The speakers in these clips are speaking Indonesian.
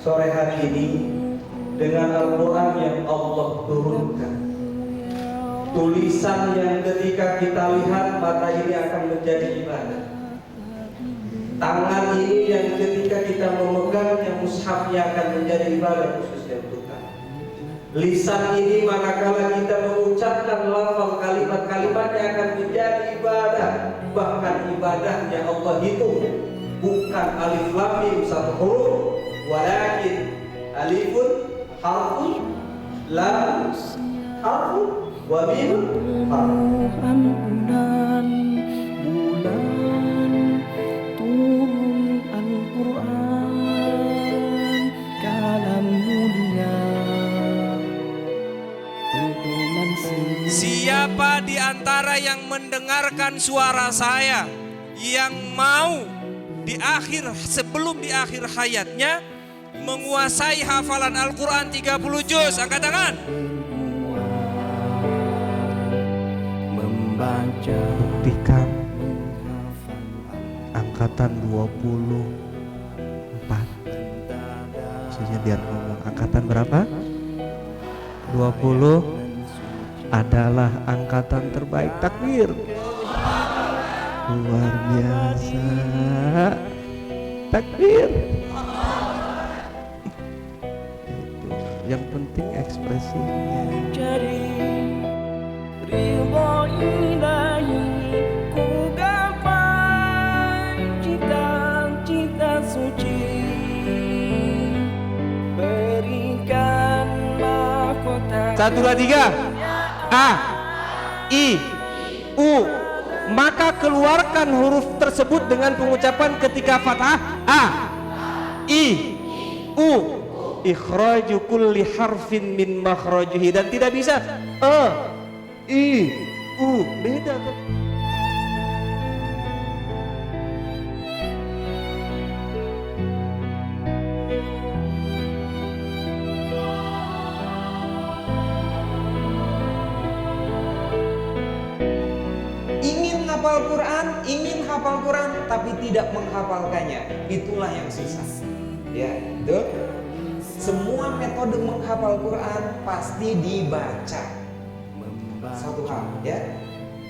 sore hari ini dengan Al-Quran yang Allah turunkan. Tulisan yang ketika kita lihat mata ini akan menjadi ibadah. Tangan ini yang ketika kita memegangnya mushafnya akan menjadi ibadah khususnya untuk kami. Lisan ini manakala kita mengucapkan lafal kalimat-kalimatnya akan menjadi ibadah. Bahkan ibadahnya Allah hitung, bukan alif lam mim satu huruf, walakin alifun harfun, lam harfun, wa mim harfun. Bulan turun Al-Quran, kalam mulia. Siapa di antara yang mendengarkan suara saya yang mau sebelum di akhir hayatnya menguasai hafalan Al-Quran 30 juz? Angkat tangan. Buktikan angkatan 24. Maksudnya dia ngomong angkatan berapa? 20 adalah angkatan terbaik. Takbir. Luar biasa. Takbir. Itu yang penting ekspresinya. Cari ridho ilahi, ku gapai cita-cita suci. Berikan mahkota 1, 2, 3. A, I, U. Maka keluarkan huruf tersebut dengan pengucapan ketika fathah. A, I, U. Ikhraju kulli harfin min makhrajihi. Dan tidak bisa I, U. Beda kan? ingin hafal Quran tapi tidak menghafalkannya, itulah yang susah. Ya, itu. Semua metode menghafal Quran pasti dibaca. Satu hal, ya.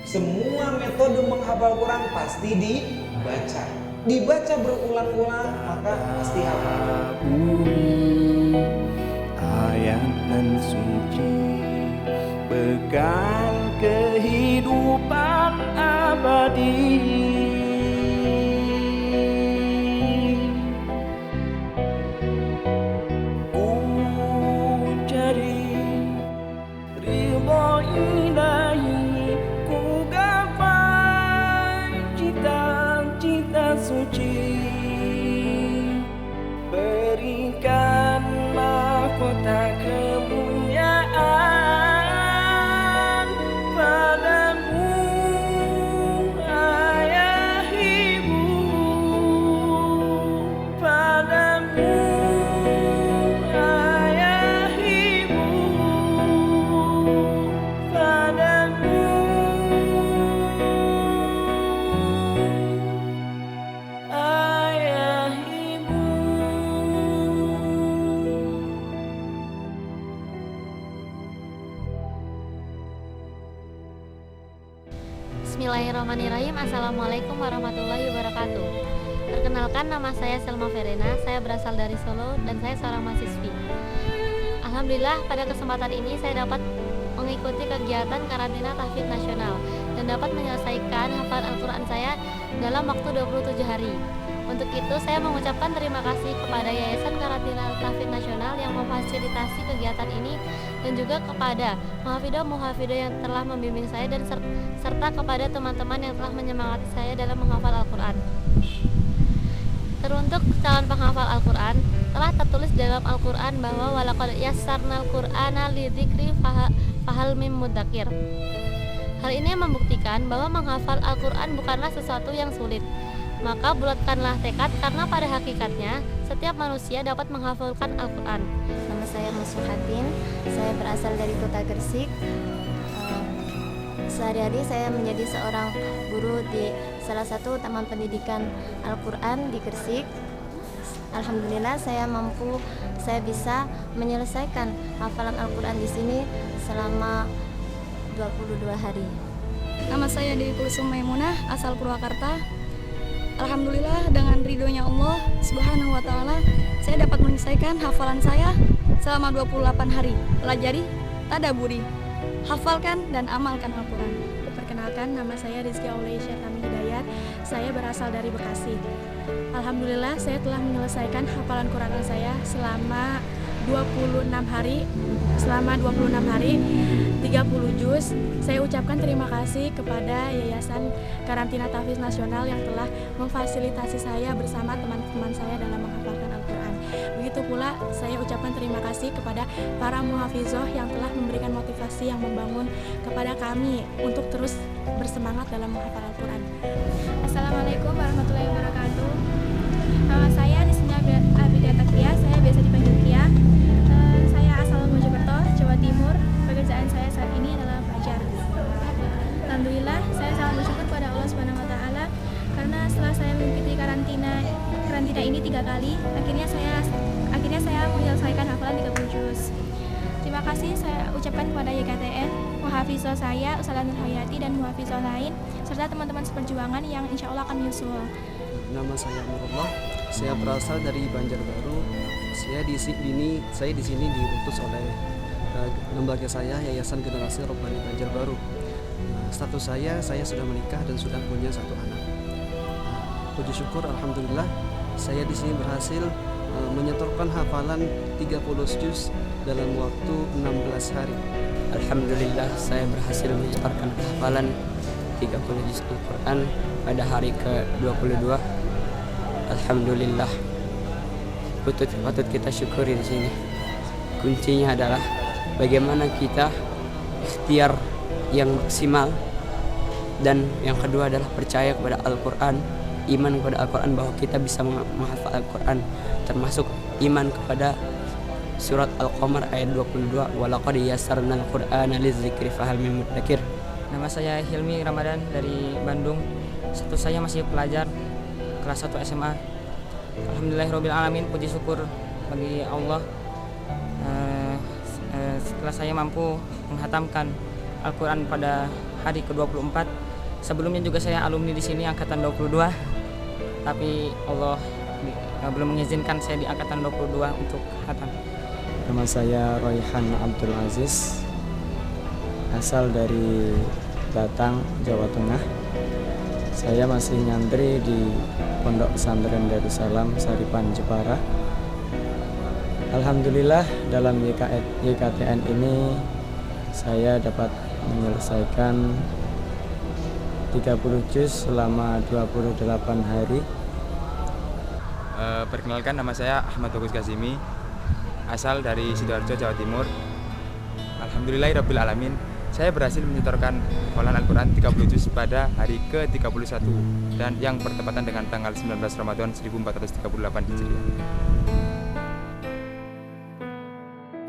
Semua metode menghafal Quran pasti dibaca. Dibaca berulang-ulang maka pasti hafal. Ayat dan suci, bekal kehidupan abadi. Ku cari ridho ilahi, ku gapai cita-cita suci. Berikan mahkota kemuliaan padamu, ayah ibu, padamu, ayah ibu, padamu, ayah ibu. Bismillahirrahmanirrahim. Assalamualaikum warahmatullahi wabarakatuh. Perkenalkan, nama saya Selma Verena. Saya berasal dari Solo dan saya seorang mahasiswi. Alhamdulillah, pada kesempatan ini saya dapat mengikuti kegiatan karantina tahfidz nasional dan dapat menyelesaikan hafalan Al-Quran saya dalam waktu 27 hari. Untuk itu, saya mengucapkan terima kasih kepada Yayasan Karantina Tahfidz Nasional yang memfasilitasi kegiatan ini, dan juga kepada muhafidhah yang telah membimbing saya, dan serta kepada teman-teman yang telah menyemangati saya dalam menghafal Al-Quran. Teruntuk calon penghafal Al-Quran, telah tertulis dalam Al-Quran bahwa walaqad yassarnal Qur'ana lidzikri fahal mim mudzakir. Hal ini membuktikan bahwa menghafal Al-Quran bukanlah sesuatu yang sulit. Maka bulatkanlah tekad, karena pada hakikatnya setiap manusia dapat menghafalkan Al-Quran. Nama saya Musuhatin, saya berasal dari kota Gresik. Sehari-hari saya menjadi seorang guru di salah satu taman pendidikan Al-Quran di Gresik. Alhamdulillah saya bisa menyelesaikan hafalan Al-Quran di sini selama 22 hari. Nama saya Dewi Kulsum Maimunah, asal Purwakarta. Alhamdulillah dengan ridhonya Allah Subhanahu wa taala, saya dapat menyelesaikan hafalan saya selama 28 hari. Pelajari, tadaburi, hafalkan dan amalkan Al-Quran. Perkenalkan, nama saya Rizky Aulia Tami Hidayat. Saya berasal dari Bekasi. Alhamdulillah saya telah menyelesaikan hafalan Quran saya selama 26 hari. Selama 26 hari 30 juz. Saya ucapkan terima kasih kepada Yayasan Karantina Tahfiz Nasional yang telah memfasilitasi saya bersama teman-teman saya dalam menghafalkan Al-Quran. Begitu pula saya ucapkan terima kasih kepada para muhafizoh yang telah memberikan motivasi yang membangun kepada kami untuk terus bersemangat dalam menghafal Al-Quran. Assalamualaikum warahmatullahi wabarakatuh. Nama saya Nisnya Abidia Takia, saya biasa dipanggil Kia. Saya asal Mojokerto, Jawa Timur. Pekerjaan saya saat ini adalah pelajar. Alhamdulillah, saya sangat bersyukur kepada Allah Subhanahu wa taala karena setelah saya mengikuti karantina ini 3 kali, akhirnya saya menyelesaikan hafalan 30 juz. Terima kasih saya ucapkan kepada YKTN, muhafizah saya, Ustazah Nur Hayati dan muhafizah lain, serta teman-teman seperjuangan yang insya Allah akan menyusul. Nama saya Nurullah, saya berasal dari Banjarbaru. Saya di sini diutus oleh lembaga saya, Yayasan Generasi Robbani Banjarbaru. Status saya sudah menikah dan sudah punya 1 anak. Puji syukur, alhamdulillah, saya di sini berhasil menyetorkan hafalan 30 juz dalam waktu 16 hari. Alhamdulillah, saya berhasil menyetorkan hafalan 30 juz Al-Quran pada hari ke-22. Alhamdulillah, patut kita syukuri di sini. Kuncinya adalah bagaimana kita ikhtiar yang maksimal, dan yang kedua adalah percaya kepada Al-Quran, iman kepada Al-Quran bahwa kita bisa menghafal Al-Quran, termasuk iman kepada surat Al-Qamar ayat 22, walaqad yassarnal Qur'ana lidzikri fahal min mudzakir. Nama saya Hilmi Ramadan dari Bandung. Status saya masih pelajar kelas 1 SMA. Alhamdulillahirabbil alamin, puji syukur bagi Allah. Setelah saya mampu menghatamkan Al-Quran pada hari ke-24. Sebelumnya juga saya alumni di sini angkatan 22. Tapi Allah belum mengizinkan saya di angkatan 22 untuk khatam. Nama saya Royhan Abdul Aziz, asal dari Batang, Jawa Tengah. Saya masih nyantri di Pondok Pesantren Darussalam Saripan Jepara. Alhamdulillah dalam YKTN ini saya dapat menyelesaikan 30 juz selama 28 hari. Perkenalkan, nama saya Ahmad Bagus Kazimi, asal dari Sidoarjo, Jawa Timur. Alhamdulillahirabbil alamin, saya berhasil menyetorkan hafalan Al-Quran 30 juz pada hari ke-31 dan yang bertepatan dengan tanggal 19 Ramadan 1438 Hijriah.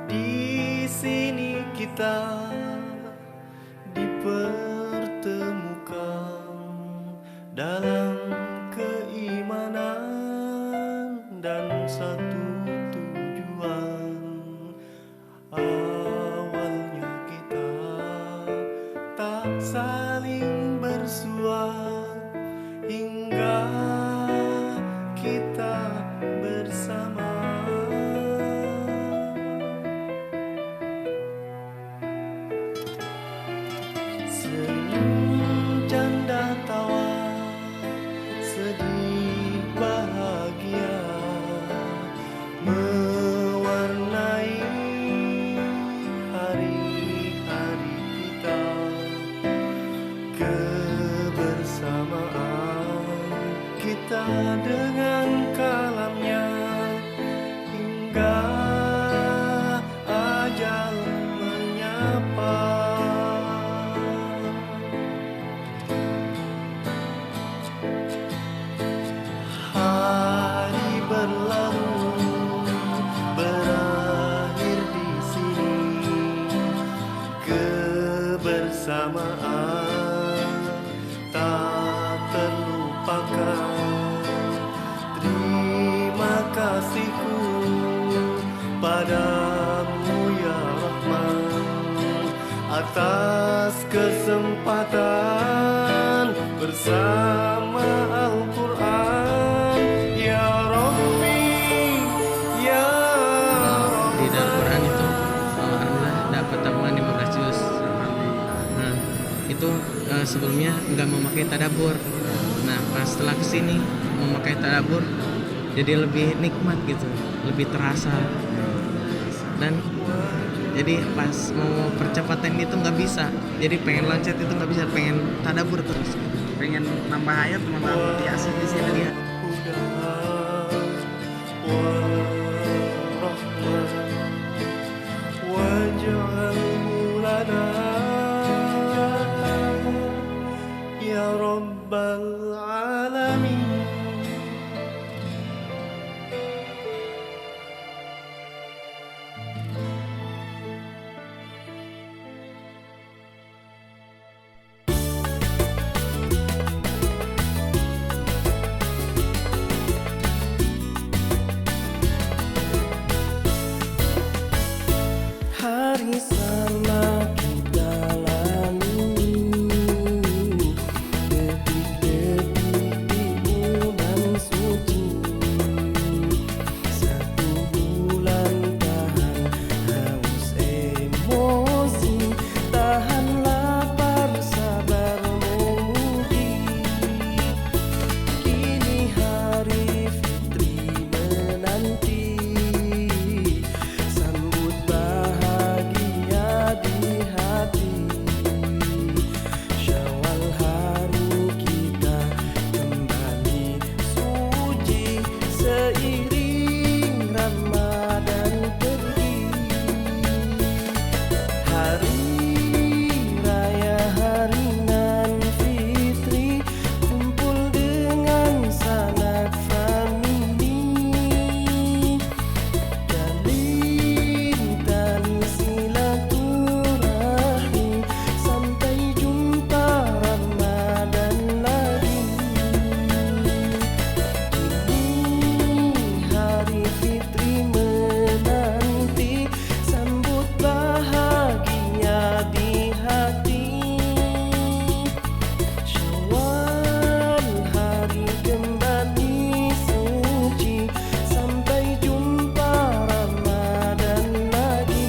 Di sini kita dipertemukan dalam keimanan dan satu tujuan. Awalnya kita tak saling bersua hingga kita bersama. Senyum, canda, tawa, sedih, bahagia, atas kesempatan bersama Al-Quran. Ya Rabbi, Ya Di dalam Quran itu alhamdulillah dapat tabungan 15 juz. Nah, itu sebelumnya nggak memakai tadabbur. Nah, pas setelah kesini memakai tadabbur jadi lebih nikmat gitu, lebih terasa. Dan jadi pas mau percepatan itu nggak bisa, jadi pengen loncat itu nggak bisa, pengen tadabbur terus, pengen nambah ayat malah multi-asik di sini dia. waj'alhu lana ya Rabbal Alamin. Hari sama kita lalui, detik-detik di bulan suci. Satu bulan tahan haus emosi, tahan lapar sabar menguji. Kini hari fitri menanti, sambut bahagia di hati. Syawal hari kita kembali suci, seiring Ramadan pergi. Hari raya hari nan fitri, kumpul dengan sanak famili. Jalin tali silaturahmi, sampai jumpa Ramadan lagi. Kini hari fitri menanti, sambut bahagia di hati. Syawal hari kembali suci, sampai jumpa Ramadan lagi.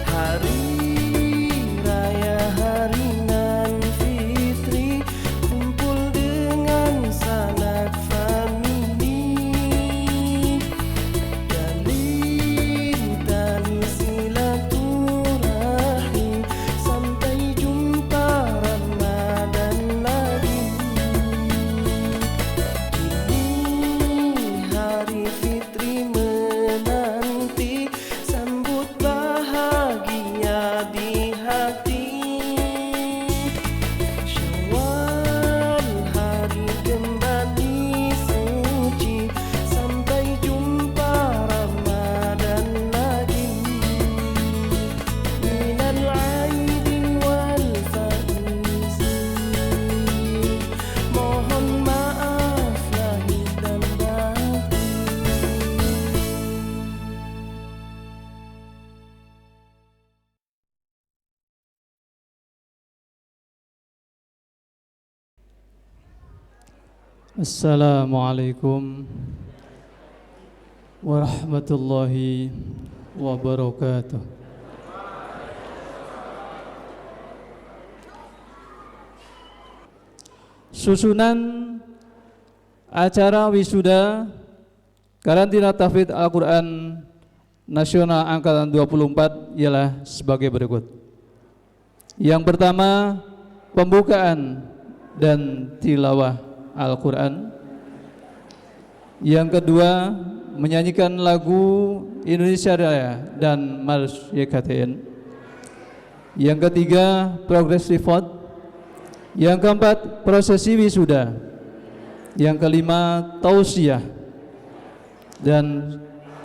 Hari raya hari nan fitri, kumpul dengan sanak famili. Jalin tali silaturahmi, sampai jumpa Ramadan lagi. Kini hari fitri menanti, sambut bahagia di hati. Syawal hari kembali suci, sampai jumpa Ramadan lagi. Minal aidin wal faizin, mohon maaf lahir dan batin. Assalamualaikum warahmatullahi wabarakatuh. Susunan acara wisuda karantina tahfidz Al-Quran Nasional Angkatan 24 ialah sebagai berikut. Yang pertama, pembukaan dan tilawah Al-Quran. Yang kedua, menyanyikan lagu Indonesia Raya dan Mars YKTN. Yang ketiga, progressive vote. Yang keempat, prosesi wisuda. Yang kelima, tausiah. Dan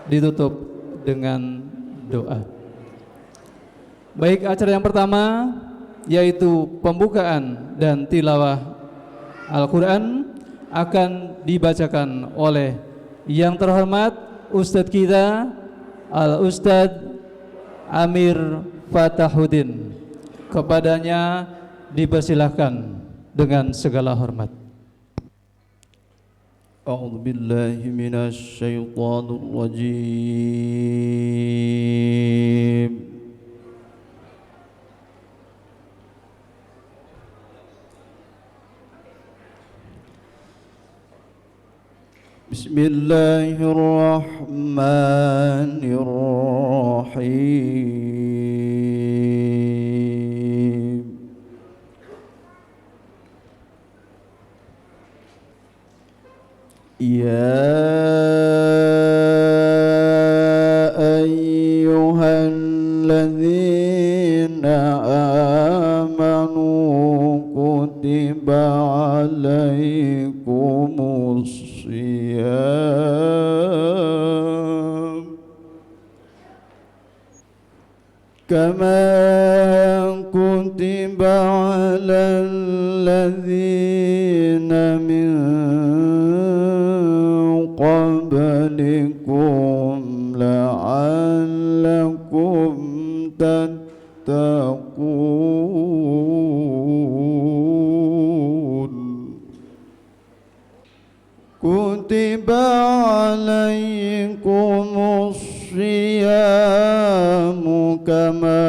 ditutup dengan doa. Baik, acara yang pertama yaitu pembukaan dan tilawah Al-Quran akan dibacakan oleh yang terhormat Ustadz kita Al-Ustadz Amir Fatahuddin. Kepadanya dipersilahkan dengan segala hormat. A'udzu billahi minasy syaithanir rajim. Bismillahirrahmanirrahim. Ya ayyuhalladzina amanu kutiba alaikumus siyam kama kutiba alal ladzina min qablikum la'allakum tattaqun. Kutiba alaikumus siyamu kama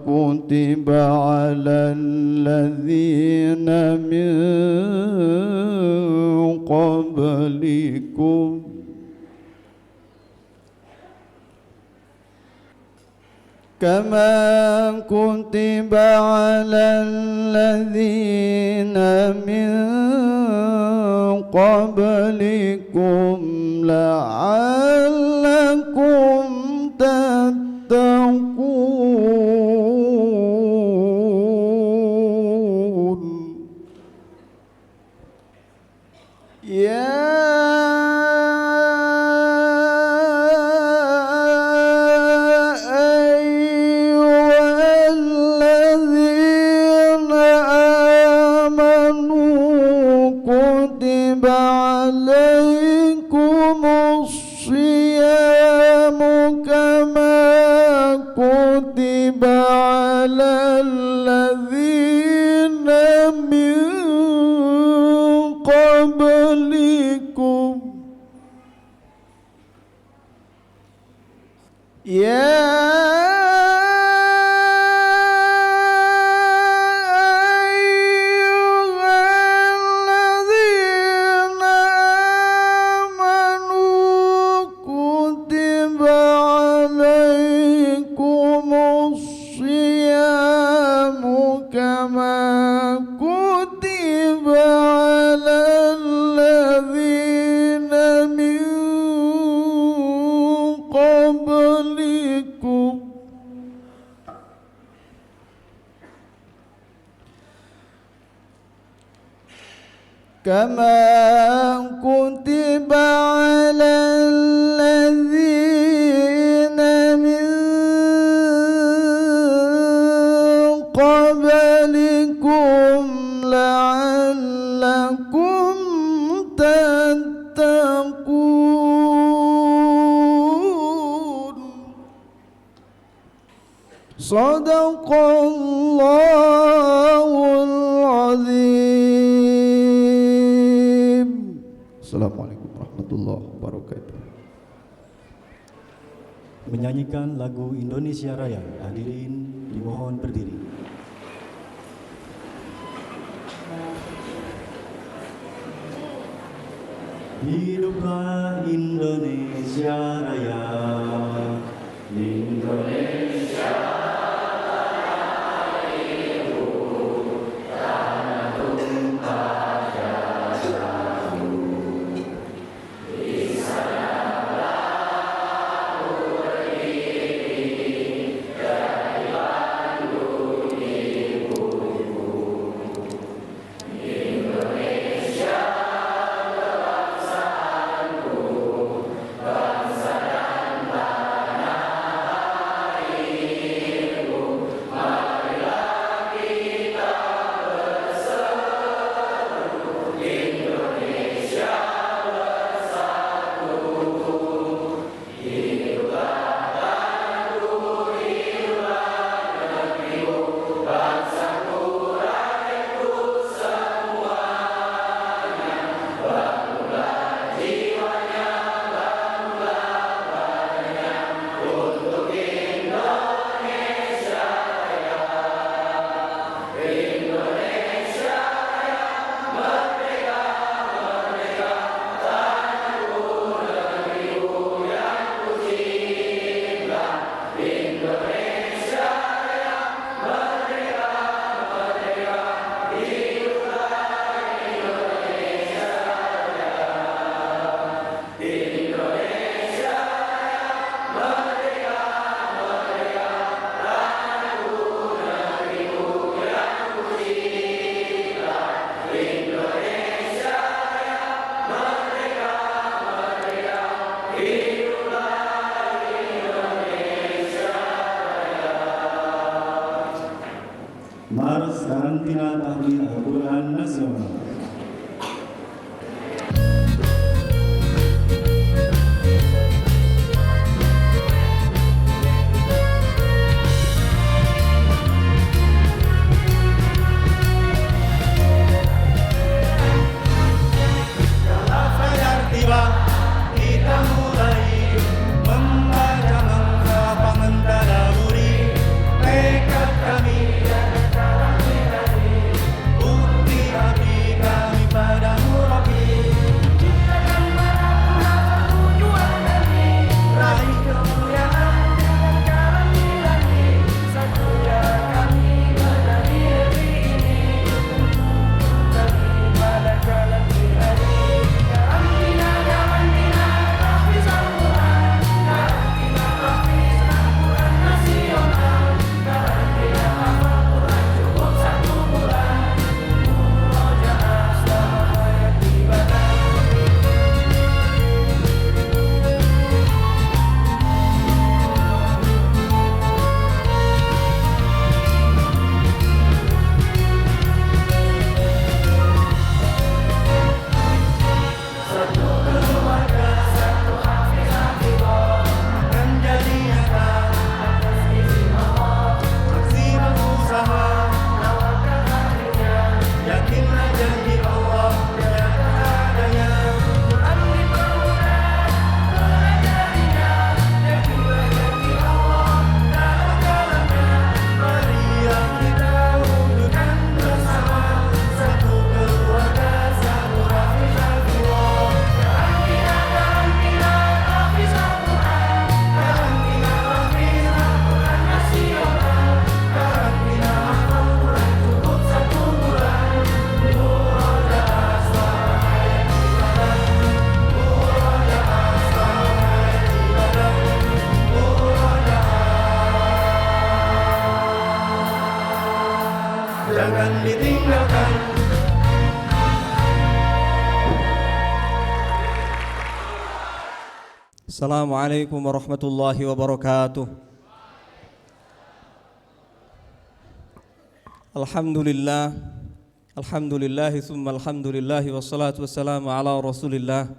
kutiba alal ladzina min qablikum kama kutiba alal ladzina min qablikum la'allakum tattaqun. Ya kama kutiba alal ladzina min qablikum la'allakum tattaqun. Sadaqallahul azim. Assalamualaikum warahmatullahi wabarakatuh. Menyanyikan lagu Indonesia Raya, hadirin dimohon berdiri. Hiduplah Indonesia Raya, Indonesia Raya itu tanah tumpah darahmu. Di sana melahir diri dari Bandung ibuku. Indonesia kebangsaanku, bangsa dan tanah air. Mars Karantina Tahfidz Al-Quran Nasional. Kita mulai membaca, menghafal, mentadaburi tekad kami, bukti hati kami padamu Rabbi. Ciptakan para penghafal tujuan kami, raih kemuliaan dengan kalam ilahi. Satunya kami menjadi negeri ini, kami pada jalan ilahi. Jangan ditinggalkan. Assalamualaikum warahmatullahi wabarakatuh. Alhamdulillah, alhamdulillahi thumma alhamdulillahi wassalatu wassalamu ala rasulillah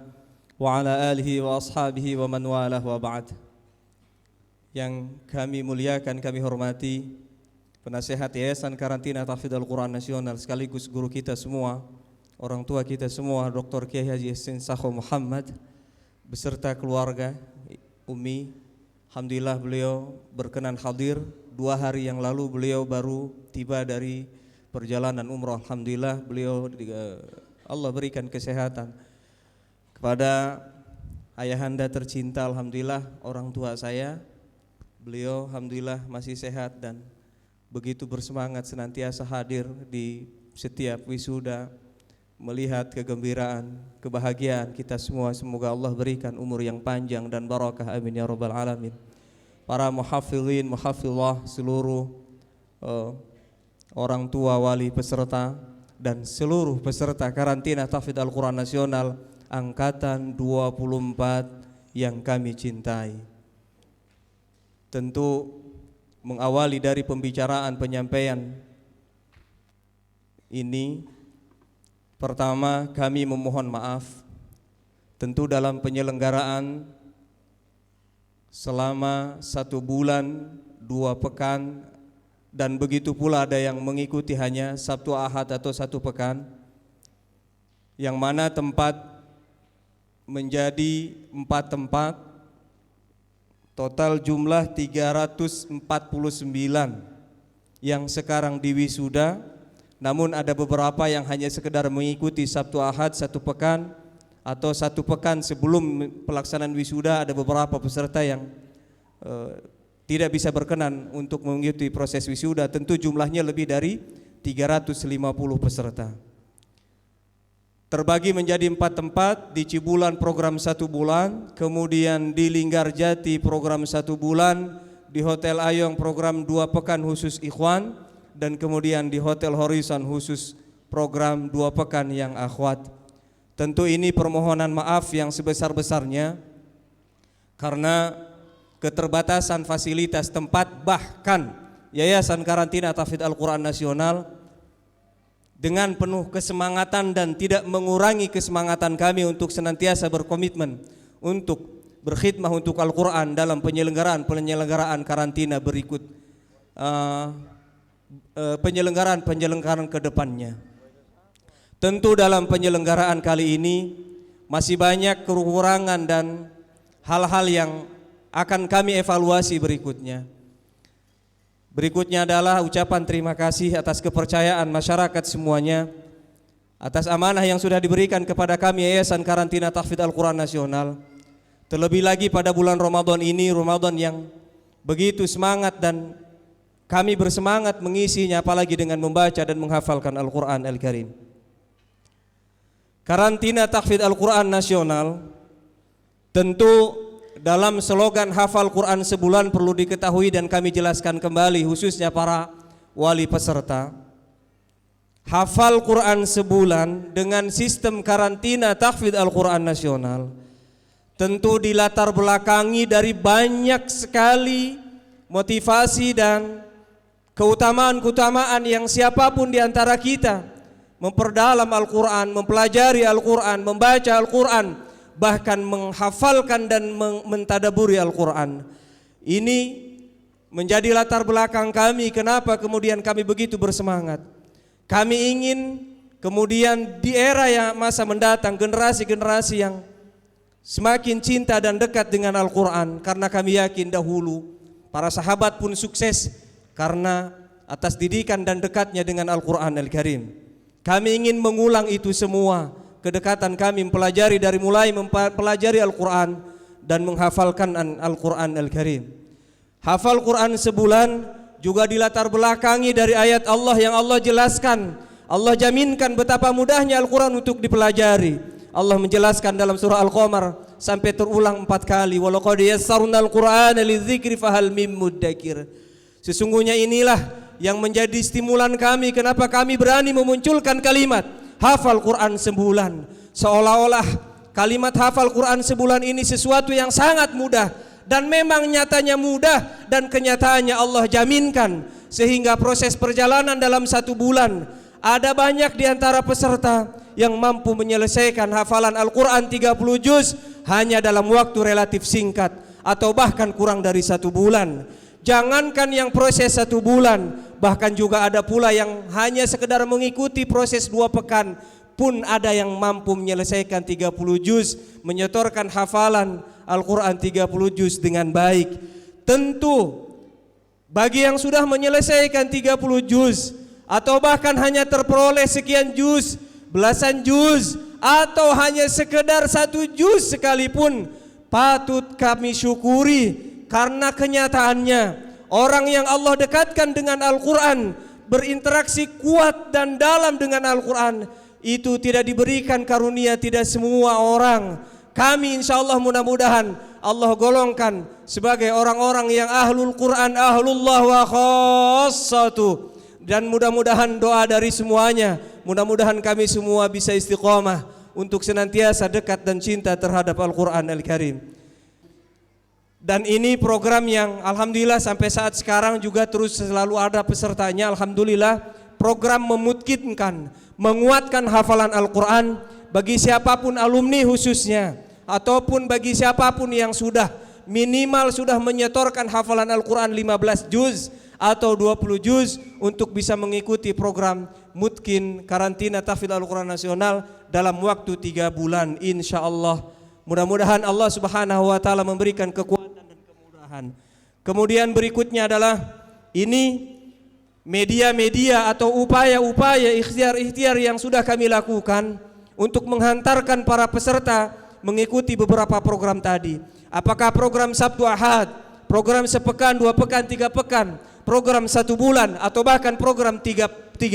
wa ala alihi wa ashabihi wa man walah wa ba'd. Yang kami muliakan, kami hormati Penasehat Yayasan Karantina Tahfidz Al-Quran Nasional sekaligus guru kita semua, orang tua kita semua, Dr. Kiai Haji Yasin Sakho Muhammad beserta keluarga, Umi. Alhamdulillah beliau berkenan hadir. 2 hari yang lalu beliau baru tiba dari perjalanan umrah. Alhamdulillah beliau Allah berikan kesehatan. Kepada ayahanda tercinta, alhamdulillah orang tua saya, beliau alhamdulillah masih sehat dan begitu bersemangat senantiasa hadir di setiap wisuda, melihat kegembiraan, kebahagiaan kita semua. Semoga Allah berikan umur yang panjang dan barakah, amin ya rabbal alamin. Para muhafizin, muhafizah, seluruh orang tua, wali peserta dan seluruh peserta Karantina Tahfidz Al-Quran Nasional angkatan 24 yang kami cintai. Tentu mengawali dari pembicaraan penyampaian ini, pertama kami memohon maaf. Tentu dalam penyelenggaraan selama 1 bulan 2 pekan dan begitu pula ada yang mengikuti hanya Sabtu Ahad atau 1 pekan, yang mana tempat menjadi 4 tempat, total jumlah 349 yang sekarang diwisuda. Namun ada beberapa yang hanya sekedar mengikuti Sabtu Ahad 1 pekan atau 1 pekan sebelum pelaksanaan wisuda. Ada beberapa peserta yang tidak bisa berkenan untuk mengikuti proses wisuda. Tentu jumlahnya lebih dari 350 peserta. Terbagi menjadi 4 tempat. Di Cibulan program 1 bulan, kemudian di Linggarjati program 1 bulan, di Hotel Ayong program 2 pekan khusus ikhwan, dan kemudian di Hotel Horizon khusus program 2 pekan yang akhwat. Tentu ini permohonan maaf yang sebesar-besarnya karena keterbatasan fasilitas tempat, bahkan Yayasan Karantina Tahfidz Al-Quran Nasional dengan penuh kesemangatan dan tidak mengurangi kesemangatan kami untuk senantiasa berkomitmen untuk berkhidmah untuk Al-Quran dalam penyelenggaraan karantina berikut penyelenggaraan ke depannya. Tentu dalam penyelenggaraan kali ini masih banyak kekurangan dan hal-hal yang akan kami evaluasi berikutnya. Berikutnya adalah ucapan terima kasih atas kepercayaan masyarakat semuanya, atas amanah yang sudah diberikan kepada kami Yayasan Karantina Tahfidz Al-Quran Nasional. Terlebih lagi pada bulan Ramadan ini, Ramadan yang begitu semangat dan kami bersemangat mengisinya apalagi dengan membaca dan menghafalkan Al-Quran Al-Karim. Karantina Tahfidz Al-Quran Nasional tentu dalam slogan hafal Quran sebulan perlu diketahui dan kami jelaskan kembali khususnya para wali peserta. Hafal Quran sebulan dengan sistem karantina Tahfidz Al-Quran Nasional tentu dilatar belakangi dari banyak sekali motivasi dan keutamaan-keutamaan yang siapapun di antara kita memperdalam Al-Quran, mempelajari Al-Quran, membaca Al-Quran, bahkan menghafalkan dan mentadaburi Al-Quran. Ini menjadi latar belakang kami kenapa kemudian kami begitu bersemangat. Kami ingin kemudian di era yang masa mendatang generasi-generasi yang semakin cinta dan dekat dengan Al-Quran, karena kami yakin dahulu para sahabat pun sukses karena atas didikan dan dekatnya dengan Al-Quran Al-Karim. Kami ingin mengulang itu semua, kedekatan kami mempelajari dari mulai mempelajari Al-Quran dan menghafalkan Al-Quran Al-Karim. Hafal Quran sebulan juga dilatar belakangi dari ayat Allah yang Allah jelaskan. Allah jaminkan betapa mudahnya Al-Quran untuk dipelajari. Allah menjelaskan dalam surah Al-Qamar sampai terulang 4 kali, walaqad yassarnal Qur'ana lidzikri fahal mim muddakir. Sesungguhnya inilah yang menjadi stimulan kami kenapa kami berani memunculkan kalimat hafal Quran sebulan, seolah-olah kalimat hafal Quran sebulan ini sesuatu yang sangat mudah, dan memang nyatanya mudah dan kenyataannya Allah jaminkan, sehingga proses perjalanan dalam 1 bulan ada banyak di antara peserta yang mampu menyelesaikan hafalan Al-Quran 30 juz hanya dalam waktu relatif singkat atau bahkan kurang dari 1 bulan. Jangankan yang proses 1 bulan, bahkan juga ada pula yang hanya sekedar mengikuti proses 2 pekan pun ada yang mampu menyelesaikan 30 juz, menyetorkan hafalan Al-Quran 30 juz dengan baik. Tentu bagi yang sudah menyelesaikan 30 juz atau bahkan hanya terperoleh sekian juz, belasan juz, atau hanya sekedar 1 juz sekalipun, patut kami syukuri. Karena kenyataannya orang yang Allah dekatkan dengan Al-Quran, berinteraksi kuat dan dalam dengan Al-Quran, itu tidak diberikan karunia tidak semua orang. Kami insya Allah mudah-mudahan Allah golongkan sebagai orang-orang yang ahlul Quran, ahlullah wa khassatu. Dan mudah-mudahan doa dari semuanya, mudah-mudahan kami semua bisa istiqomah untuk senantiasa dekat dan cinta terhadap Al-Quran Al-Karim. Dan ini program yang alhamdulillah sampai saat sekarang juga terus selalu ada pesertanya. Alhamdulillah, program memungkinkan menguatkan hafalan Al-Quran bagi siapapun alumni khususnya, ataupun bagi siapapun yang sudah minimal sudah menyetorkan hafalan Al-Quran 15 juz atau 20 juz untuk bisa mengikuti program Mutkin Karantina Tahfidz Al-Quran Nasional dalam waktu 3 bulan insyaallah. Mudah-mudahan Allah Subhanahu wa taala memberikan kekuatan dan kemudahan. Kemudian berikutnya adalah ini media-media atau upaya-upaya ikhtiar-ikhtiar yang sudah kami lakukan untuk menghantarkan para peserta mengikuti beberapa program tadi. Apakah program Sabtu Ahad, program sepekan, 2 pekan, 3 pekan, program 1 bulan, atau bahkan program 3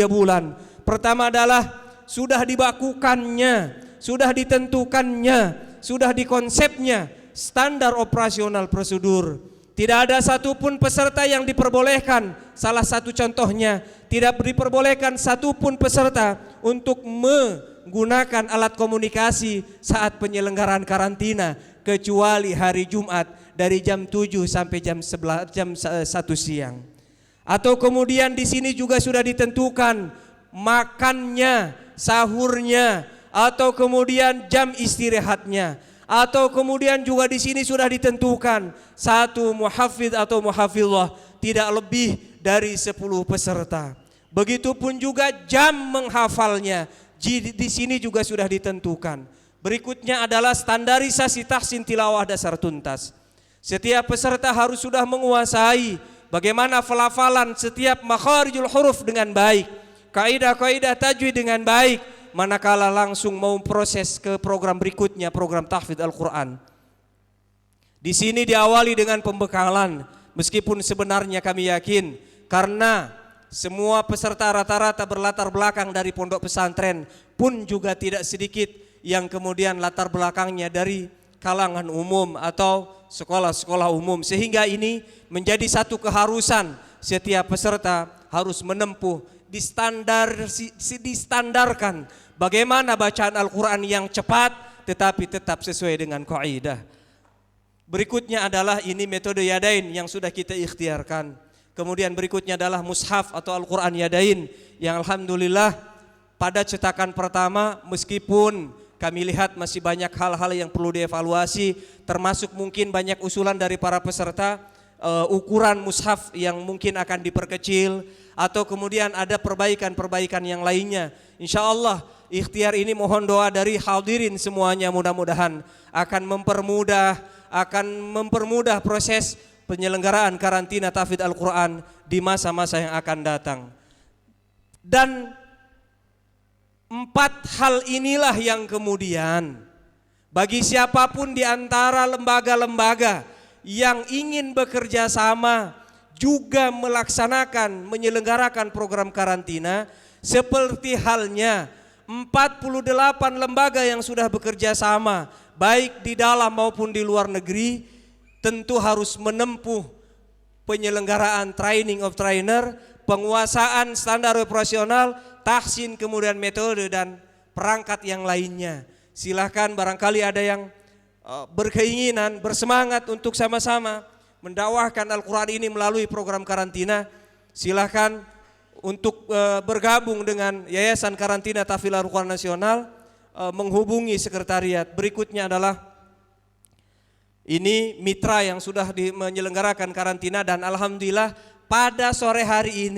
bulan. Pertama adalah sudah dibakukannya, sudah ditentukannya, sudah dikonsepnya standar operasional prosedur. Tidak ada satupun peserta yang diperbolehkan. Salah satu contohnya, tidak diperbolehkan satupun peserta untuk menggunakan alat komunikasi saat penyelenggaraan karantina kecuali hari Jumat dari jam 7 sampai jam 1 siang. Atau kemudian di sini juga sudah ditentukan makannya, sahurnya, atau kemudian jam istirahatnya, atau kemudian juga di sini sudah ditentukan satu muhafidz atau muhafizah tidak lebih dari 10 peserta. Begitupun juga jam menghafalnya di sini juga sudah ditentukan. Berikutnya adalah standarisasi tahsin tilawah dasar tuntas. Setiap peserta harus sudah menguasai bagaimana pelafalan setiap makharijul huruf dengan baik, kaidah-kaidah tajwid dengan baik, manakala langsung mau proses ke program berikutnya, program tahfidz Al-Quran. Di sini diawali dengan pembekalan, meskipun sebenarnya kami yakin karena semua peserta rata-rata berlatar belakang dari pondok pesantren, pun juga tidak sedikit yang kemudian latar belakangnya dari kalangan umum atau sekolah-sekolah umum, sehingga ini menjadi satu keharusan setiap peserta harus menempuh distandarkan bagaimana bacaan Al-Quran yang cepat tetapi tetap sesuai dengan kaidah. Berikutnya adalah ini metode Yadain yang sudah kita ikhtiarkan. Kemudian berikutnya adalah mushaf atau Al-Quran Yadain yang alhamdulillah pada cetakan pertama meskipun kami lihat masih banyak hal-hal yang perlu dievaluasi, termasuk mungkin banyak usulan dari para peserta, ukuran mushaf yang mungkin akan diperkecil, atau kemudian ada perbaikan-perbaikan yang lainnya. Insya Allah ikhtiar ini mohon doa dari hadirin semuanya, mudah-mudahan akan mempermudah proses penyelenggaraan karantina tahfidz Al-Quran di masa-masa yang akan datang. Dan 4 hal inilah yang kemudian bagi siapapun di antara lembaga-lembaga yang ingin bekerja sama juga melaksanakan menyelenggarakan program karantina, seperti halnya 48 lembaga yang sudah bekerja sama baik di dalam maupun di luar negeri, tentu harus menempuh penyelenggaraan training of trainer, penguasaan standar operasional, tahsin, kemudian metode dan perangkat yang lainnya. Silahkan barangkali ada yang berkeinginan, bersemangat untuk sama-sama mendakwahkan Al-Quran ini melalui program karantina, silahkan untuk bergabung dengan Yayasan Karantina Tahfidz Al-Quran Nasional, menghubungi sekretariat. Berikutnya adalah ini mitra yang sudah menyelenggarakan karantina, dan alhamdulillah pada sore hari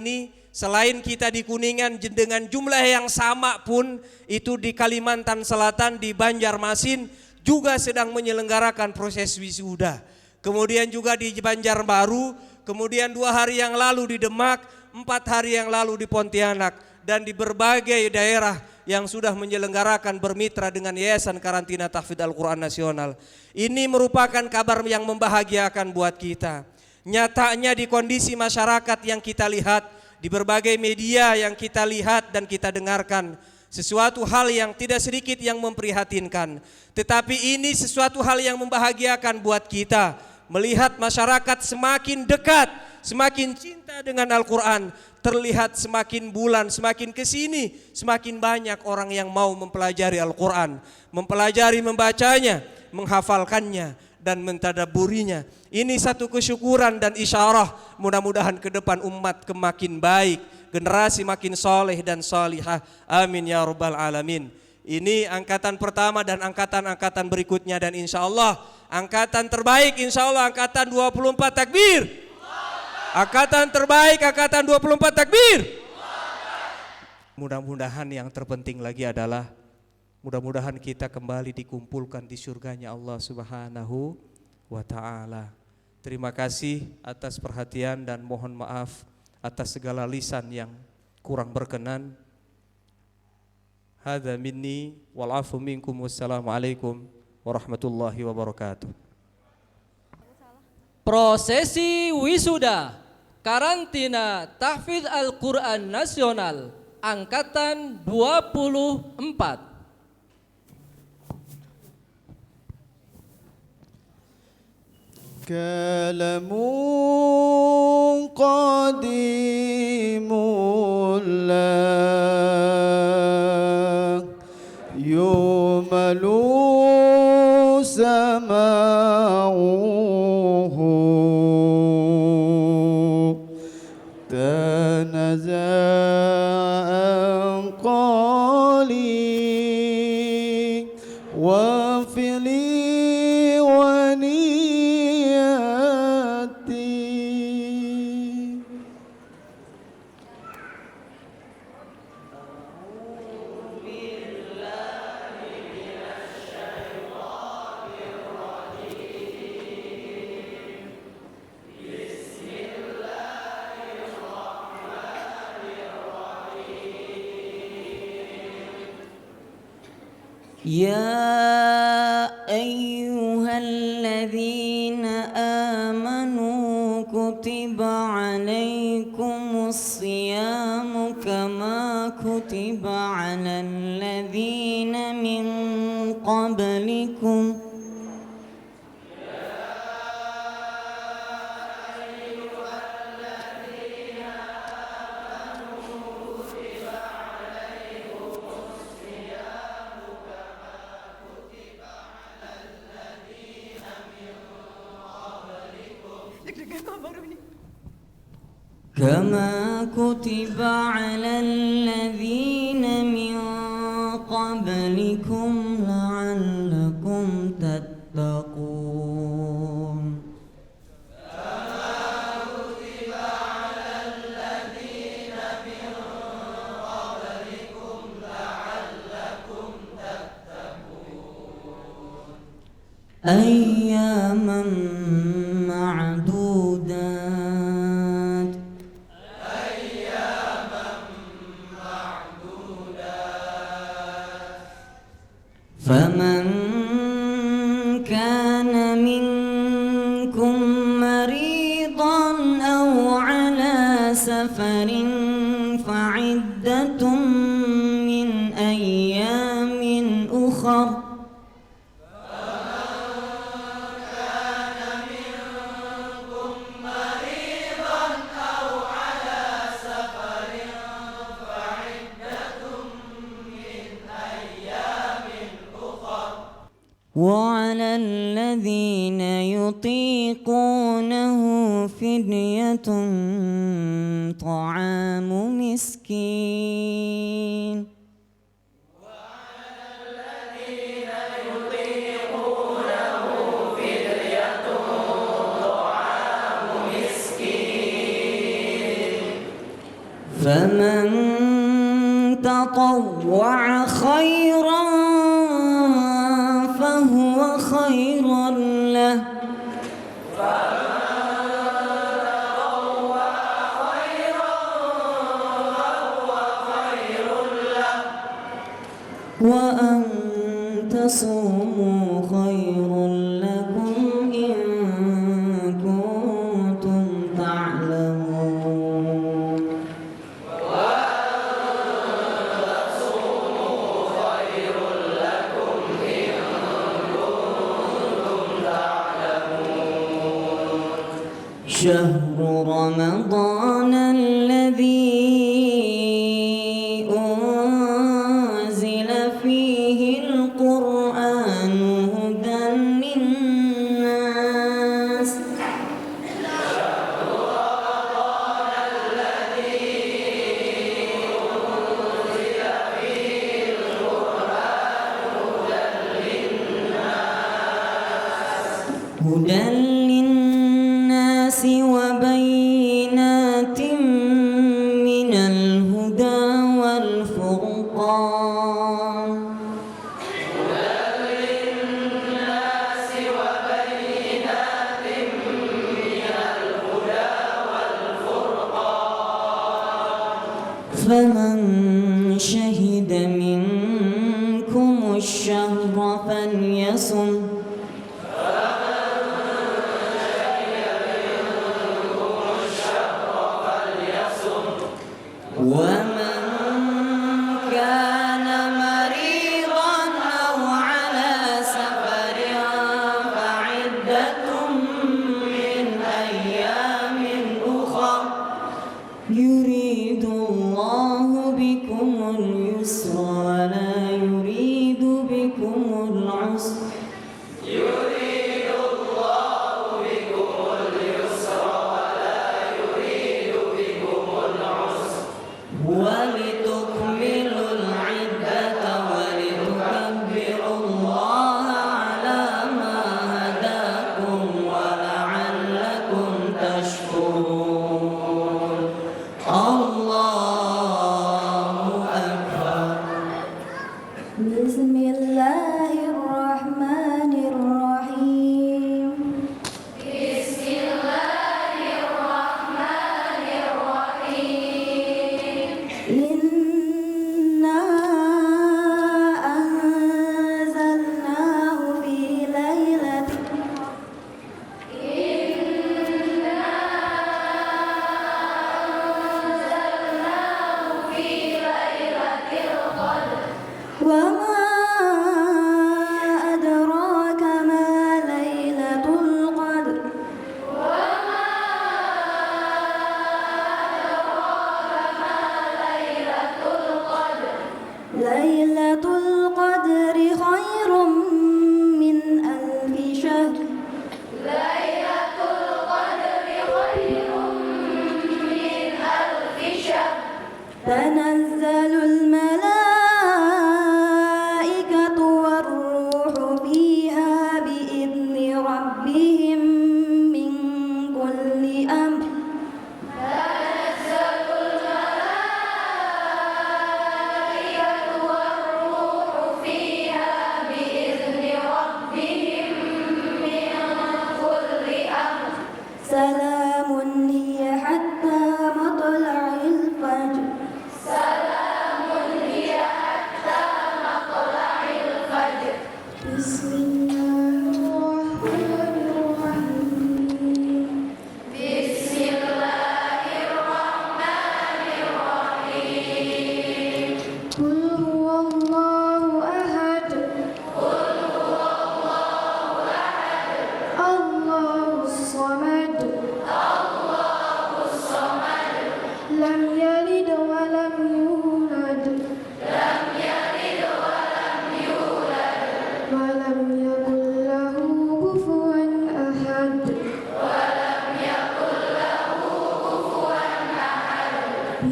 ini selain kita di Kuningan dengan jumlah yang sama pun itu di Kalimantan Selatan, di Banjarmasin juga sedang menyelenggarakan proses wisuda. Kemudian juga di Banjarbaru, kemudian 2 hari yang lalu di Demak, 4 hari yang lalu di Pontianak, dan di berbagai daerah yang sudah menyelenggarakan bermitra dengan Yayasan Karantina Tahfidz Al-Quran Nasional. Ini merupakan kabar yang membahagiakan buat kita. Nyatanya di kondisi masyarakat yang kita lihat, di berbagai media yang kita lihat dan kita dengarkan, sesuatu hal yang tidak sedikit yang memprihatinkan. Tetapi ini sesuatu hal yang membahagiakan buat kita, melihat masyarakat semakin dekat, semakin cinta dengan Al-Quran. Terlihat semakin bulan, semakin kesini, semakin banyak orang yang mau mempelajari Al-Quran, mempelajari membacanya, menghafalkannya, dan mentadaburinya. Ini satu kesyukuran dan isyarah, mudah-mudahan ke depan umat makin baik, generasi makin soleh dan solihah. Amin ya rabbal alamin. Ini angkatan pertama dan angkatan-angkatan berikutnya, dan insya Allah angkatan terbaik, insya Allah angkatan 24 takbir. Angkatan terbaik, angkatan 24 takbir. Mudah-mudahan yang terpenting lagi adalah mudah-mudahan kita kembali dikumpulkan di surganya Allah Subhanahu wa ta'ala. Terima kasih atas perhatian dan mohon maaf atas segala lisan yang kurang berkenan. Hadza minni wal afu minkum, wassalamualaikum warahmatullahi wabarakatuh. Prosesi wisuda Karantina Tahfidz Al-Quran Nasional Angkatan 24. Kalamun qadimullah yumalu sama'uhu تنازع قولي وفعلي ونيتي. يا أيها الذين آمنوا كتب عليكم الصيام كما كتب على الذين من قبلكم كما كتب على الذين من قبلكم لعلكم تتقون. أياما معدودات فمن كان منكم مريضا أو على سفر فعدة من أيام أخر وعلى الذين يطيقونه فدية طعام مسكين. فمن تطوع خيرا فهو خير له وأن تصوموا خير لكم إن كنتم تعلمون. شهر رمضان الذي أنزل فيه القرآن هدى للناس هدى للناس وبينات من الهدى والفرقان. فمن شهد منكم الشهر فليصم ومن كان مريضا أو على سفر فعدة من أيام أخر يريد الله بكم اليسر ولا يريد بكم العسر يريد الله بكم اليسر ولا يريد بكم تنزل الملائكة والروح فيها بإذن ربهم من كل أمر سلام هي حتى مطلع الفجر بسم الله الرحمن الرحيم قل هو الله أحد الله الصمد لم يلد ولم يولد ولم يكن له كفوا أحد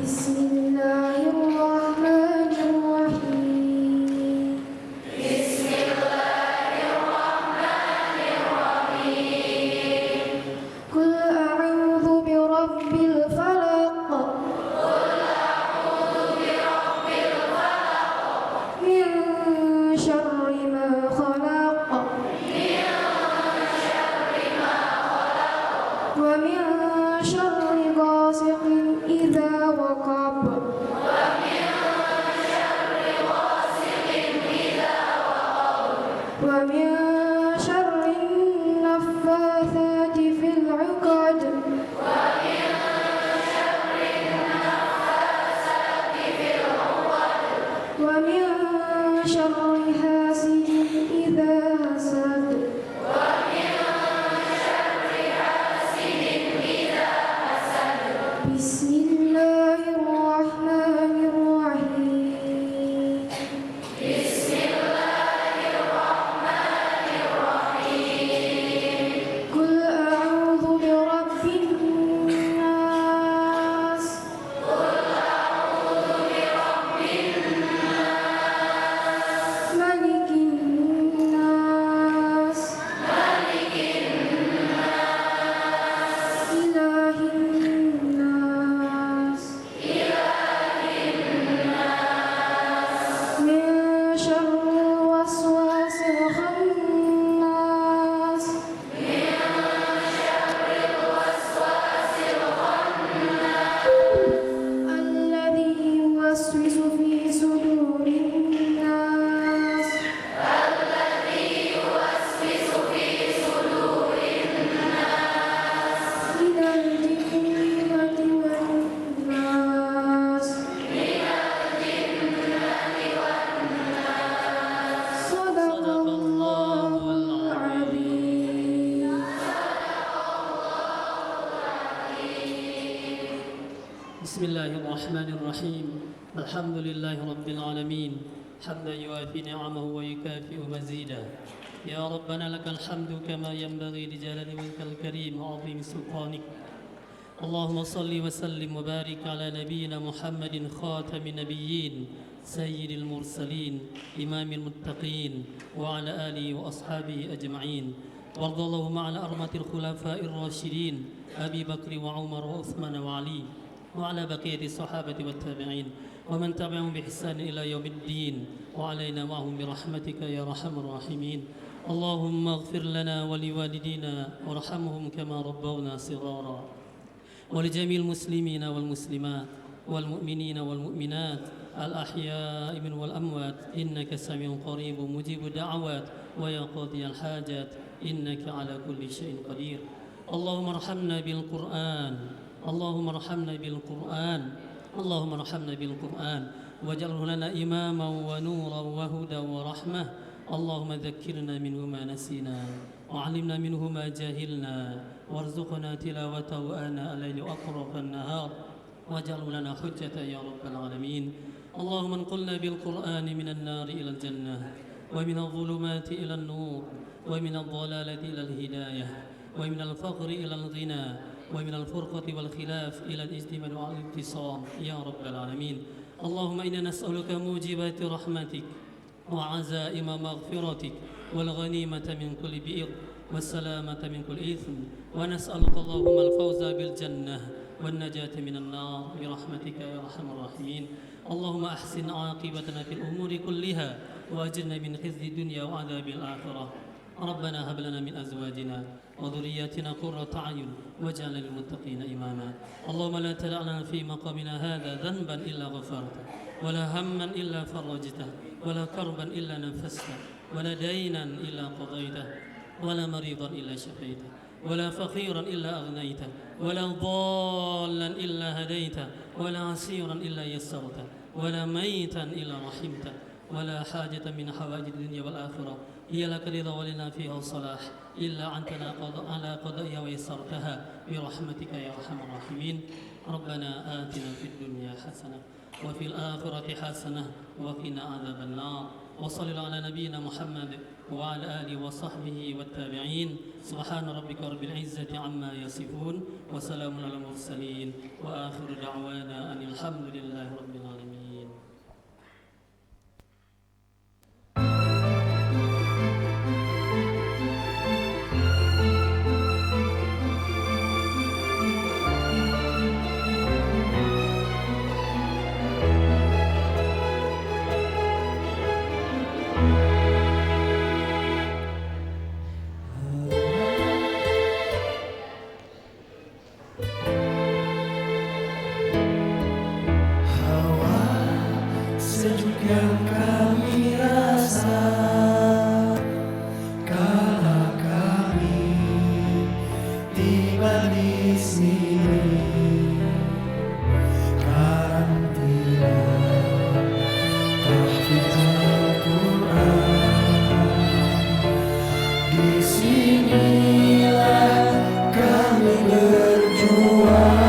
بسم الله الرحمن الرحيم قل أعوذ برب الفلق من شر ما خلق ومن شر غاسق إذا وقب ومن شر النفاثات في العقد ومن شر حاسد إذا حسد بسم الله الرحمن الرحيم قل أعوذ برب الناس ملك الناس إله الناس من شر الوسواس الخناس الذي يوسوس في صدور الناس من الجنة والناس صدق الله العظيم بسم الله الرحمن الرحيم الحمد لله رب العالمين حمدا يوافي نعمه ويكافئ مزيدا يا ربنا لك الحمد كما ينبغي لجلال وجهك الكريم وعظيم سلطانك اللهم صل وسلم وبارك على نبينا محمد خاتم النبيين سيد المرسلين إمام المتقين وعلى آله وأصحابه أجمعين وارض اللهم عن أرمة الخلفاء الراشدين أبي بكر وعمر وعثمان وعلي وعلى بقية الصحابة والتابعين ومن تبعهم بإحسان إلى يوم الدين وعلينا معهم برحمتك يا أرحم الراحمين اللهم اغفر لنا ولوالدينا وارحمهم كما ربونا صغارا ولجميع المسلمين والمسلمات والمؤمنين والمؤمنات الأحياء من والأموات إنك سميع قريب مجيب الدعوات ويا قاضي الحاجات إنك على كل شيء قدير اللهم ارحمنا بالقرآن اللهم ارحمنا بالقرآن اللهم ارحمنا بالقرآن واجعله لنا إماما ونورا وهدى ورحمة اللهم ذكرنا منه ما نسينا وعلمنا منه ما جهلنا وارزقنا تلاوته آناء الليل وأطراف النهار واجعله لنا حجة يا رب العالمين اللهم انقلنا بالقرآن من النار إلى الجنة ومن الظلمات إلى النور ومن الضلالة إلى الهداية ومن الفقر إلى الغنى ومن الفرقة والخلاف إلى الاجتماع والاعتصام يا رب العالمين. اللهم إنا نسألك موجبات رحمتك وعزائم مغفرتك والغنيمة من كل بئر والسلامة من كل إثم، ونسألك اللهم الفوز بالجنة والنجاة من النار برحمتك يا أرحم الراحمين. اللهم أحسن عاقبتنا في الأمور كلها وأجرنا من خزي الدنيا وعذاب الآخرة. ربنا هب لنا من أزواجنا وذرياتنا قرة أعين واجعلنا للمتقين إماما. اللهم لا تدع لنا في مقامنا هذا ذنبا إلا غفرته، ولا هما إلا فرجته، ولا كربا إلا نفسته، ولا دينا إلا قضيته، ولا مريضا إلا شفيته، ولا فقيرا إلا أغنيته، ولا ضالا إلا هديته، ولا عسيرا إلا يسرته، ولا ميتا إلا رحمته، ولا حاجة من حوائج الدنيا والآخرة هي لك رضا ولنا فيها صلاح إلا أنتنا على قضائها ويسرتها برحمتك يا أرحم الراحمين. ربنا آتنا في الدنيا حسنة وفي الآخرة حسنة وقنا عذاب النار. وصلى الله على نبينا محمد وعلى آله وصحبه والتابعين. سبحان ربك رب العزة عما يصفون وسلام على المرسلين وآخر دعوانا أن الحمد لله رب العالمين. Yang kami rasa kala kami tiba di sini, karantina tahfidz Al-Quran. Di sinilah kami berjuang.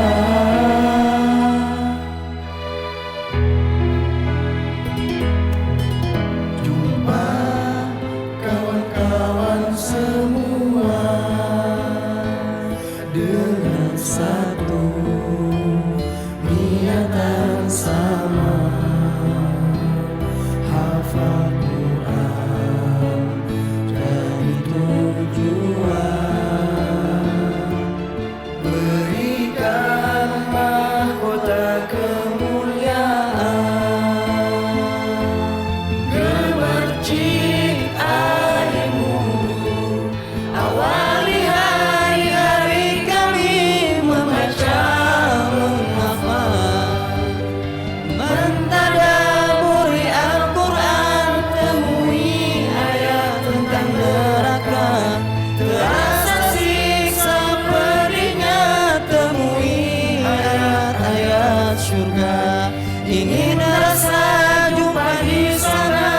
Ingin rasa jumpa di sana,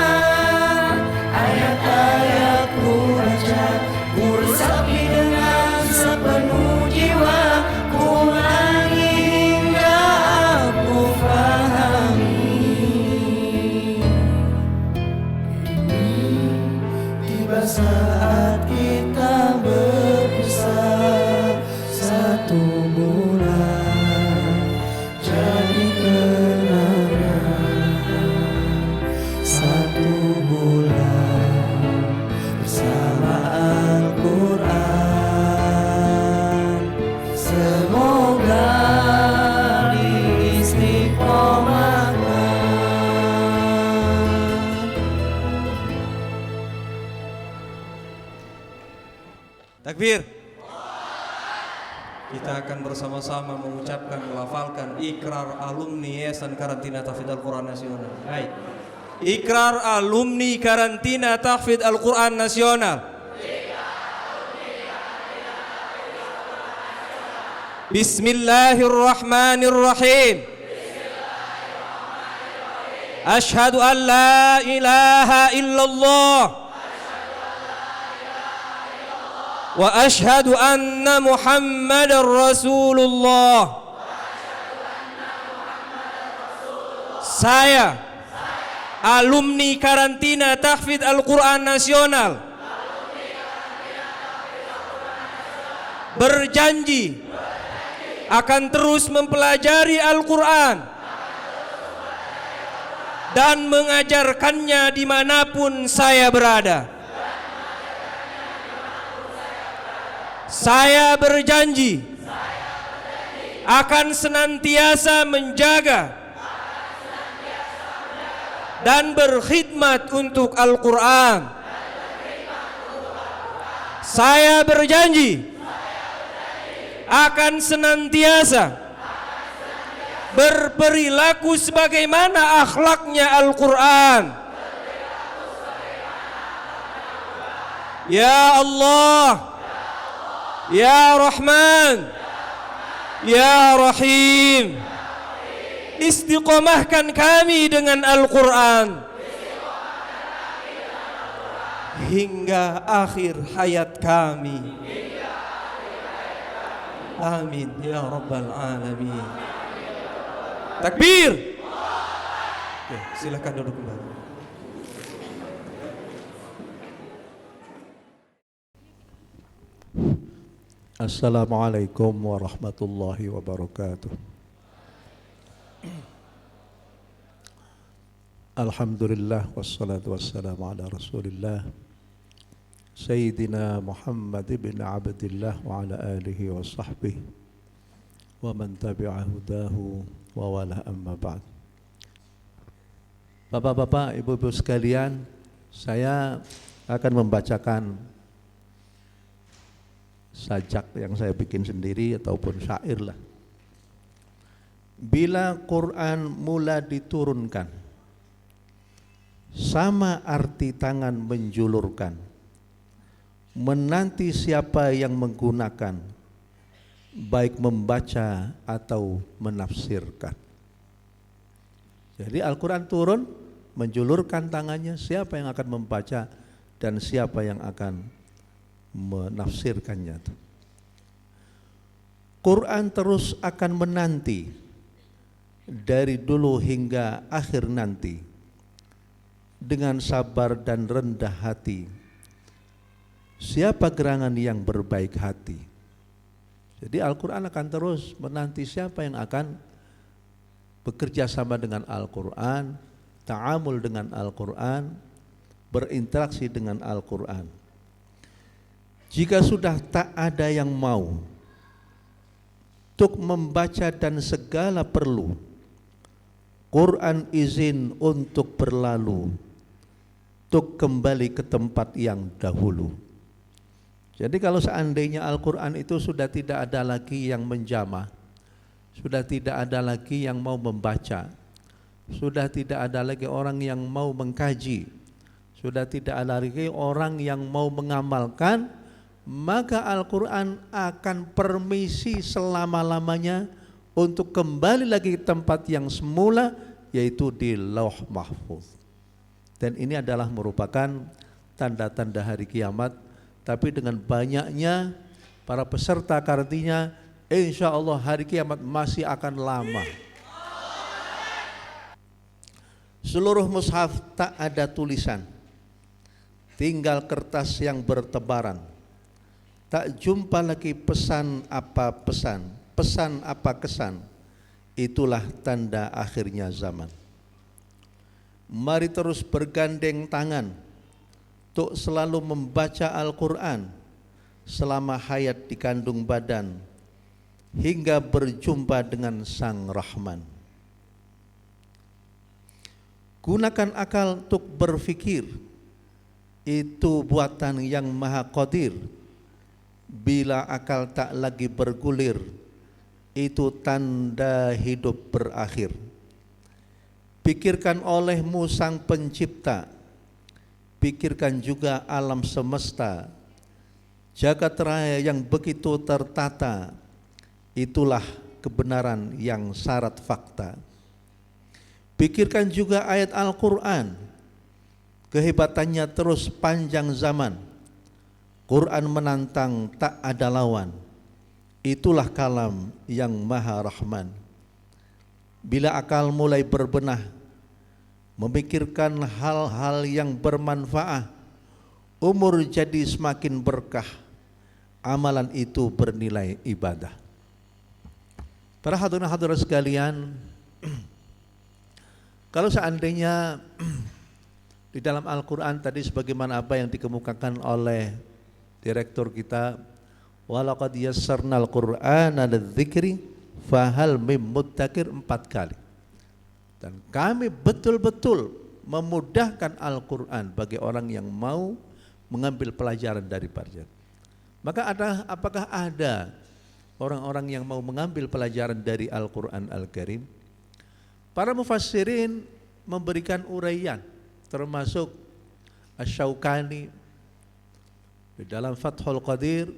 ayat-ayat ku baca, ku resapi dengan sepenuh jiwa, ku ulangi hingga aku pahami. Tiba saat kita berpisah, satu bulan jadi Takbir. Kita akan bersama-sama mengucapkan, melafalkan ikrar alumni Yayasan Karantina Tahfidz Al-Quran Nasional. Baik. Ikrar alumni Karantina Tahfidz Al-Quran Nasional. Bismillahirrahmanirrahim. Asyhadu an la ilaha illallah wa asyhadu anna Muhammadar Rasulullah. Saya alumni Karantina Tahfidz Al-Quran Nasional berjanji akan terus mempelajari Al-Quran dan mengajarkannya dimanapun saya berada. Saya berjanji akan senantiasa menjaga dan berkhidmat untuk Al-Quran. Saya berjanji akan senantiasa berperilaku sebagaimana akhlaknya Al-Quran. Ya Allah, Ya Rahman, Ya Rahim, istiqomahkan kami dengan Al-Quran hingga akhir hayat kami. Amin ya Rabbal Alamin. Takbir. Oke, silakan duduk kembali. Assalamualaikum warahmatullahi wabarakatuh. Alhamdulillah wassalatu wassalamu ala Rasulillah Sayyidina Muhammad ibn Abdillah wa ala alihi wa sahbihi wa man tabi'a hudahu wa wala amma ba'd. Bapak-bapak, ibu-ibu sekalian, saya akan membacakan sajak yang saya bikin sendiri ataupun syair lah. Bila Quran mula diturunkan, sama arti tangan menjulurkan, menanti siapa yang menggunakan, baik membaca atau menafsirkan. Jadi Al-Quran turun, menjulurkan tangannya, siapa yang akan membaca dan siapa yang akan menafsirkannya. Quran terus akan menanti dari dulu hingga akhir nanti dengan sabar dan rendah hati. Siapa gerangan yang berbaik hati? Jadi Al-Quran akan terus menanti siapa yang akan bekerja sama dengan Al-Quran, ta'amul dengan Al-Quran, berinteraksi dengan Al-Quran. Jika sudah tak ada yang mau untuk membaca dan segala perlu, Quran izin untuk berlalu, untuk kembali ke tempat yang dahulu. Jadi kalau seandainya Al-Quran itu sudah tidak ada lagi yang menjamah, sudah tidak ada lagi yang mau membaca, sudah tidak ada lagi orang yang mau mengkaji, sudah tidak ada lagi orang yang mau mengamalkan, maka Al-Quran akan permisi selama-lamanya untuk kembali lagi ke tempat yang semula, yaitu di Lauh Mahfuz. Dan ini adalah merupakan tanda-tanda hari kiamat. Tapi dengan banyaknya para peserta karantina, insya Allah hari kiamat masih akan lama. Seluruh mushaf tak ada tulisan, tinggal kertas yang bertebaran. Tak jumpa lagi pesan apa pesan, pesan apa kesan. Itulah tanda akhirnya zaman. Mari terus bergandeng tangan untuk selalu membaca Al-Quran selama hayat di kandung badan hingga berjumpa dengan Sang Rahman. Gunakan akal untuk berfikir, itu buatan yang maha qadir. Bila akal tak lagi bergulir, itu tanda hidup berakhir. Pikirkan olehmu Sang Pencipta, pikirkan juga alam semesta, jagat raya yang begitu tertata, itulah kebenaran yang syarat fakta. Pikirkan juga ayat Al-Quran, kehebatannya terus panjang zaman. Quran menantang tak ada lawan, itulah kalam yang maha rahman. Bila akal mulai berbenah, memikirkan hal-hal yang bermanfaat, umur jadi semakin berkah, amalan itu bernilai ibadah. Para hadirin hadirat sekalian, kalau seandainya di dalam Al-Quran tadi sebagaimana apa yang dikemukakan oleh direktur kita, walaqad yassarnal Qur'ana lidzikri fahal mim muddakir 4 kali. Dan kami betul-betul memudahkan Al-Quran bagi orang yang mau mengambil pelajaran daripadanya. Maka apakah ada orang-orang yang mau mengambil pelajaran dari Al-Quran Al-Karim? Para mufassirin memberikan uraian, termasuk Asy-Syaukani di dalam Fathul Qadir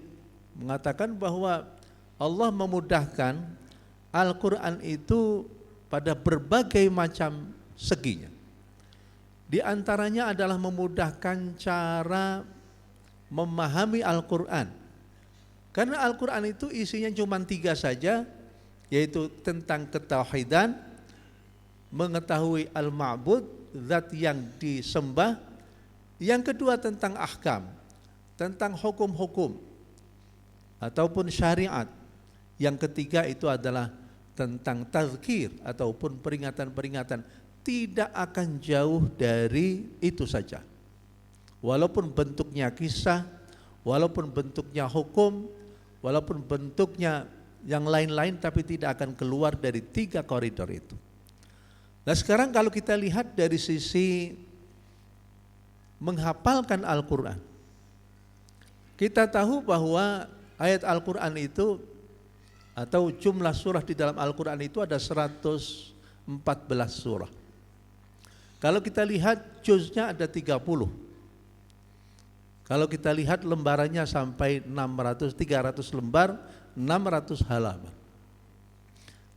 mengatakan bahwa Allah memudahkan Al-Quran itu pada berbagai macam seginya. Di antaranya adalah memudahkan cara memahami Al-Quran. Karena Al-Quran itu isinya cuma 3 saja, yaitu tentang ketauhidan, mengetahui al-ma'bud, zat yang disembah. Yang kedua tentang ahkam, tentang hukum-hukum ataupun syariat. Yang ketiga itu adalah tentang tazkir ataupun peringatan-peringatan. Tidak akan jauh dari itu saja. Walaupun bentuknya kisah, walaupun bentuknya hukum, walaupun bentuknya yang lain-lain, tapi tidak akan keluar dari 3 koridor itu. Nah sekarang kalau kita lihat dari sisi menghafalkan Al-Quran, kita tahu bahwa ayat Al-Quran itu atau jumlah surah di dalam Al-Quran itu ada 114 surah. Kalau kita lihat juznya ada 30. Kalau kita lihat lembarannya sampai 300 lembar, 600 halaman.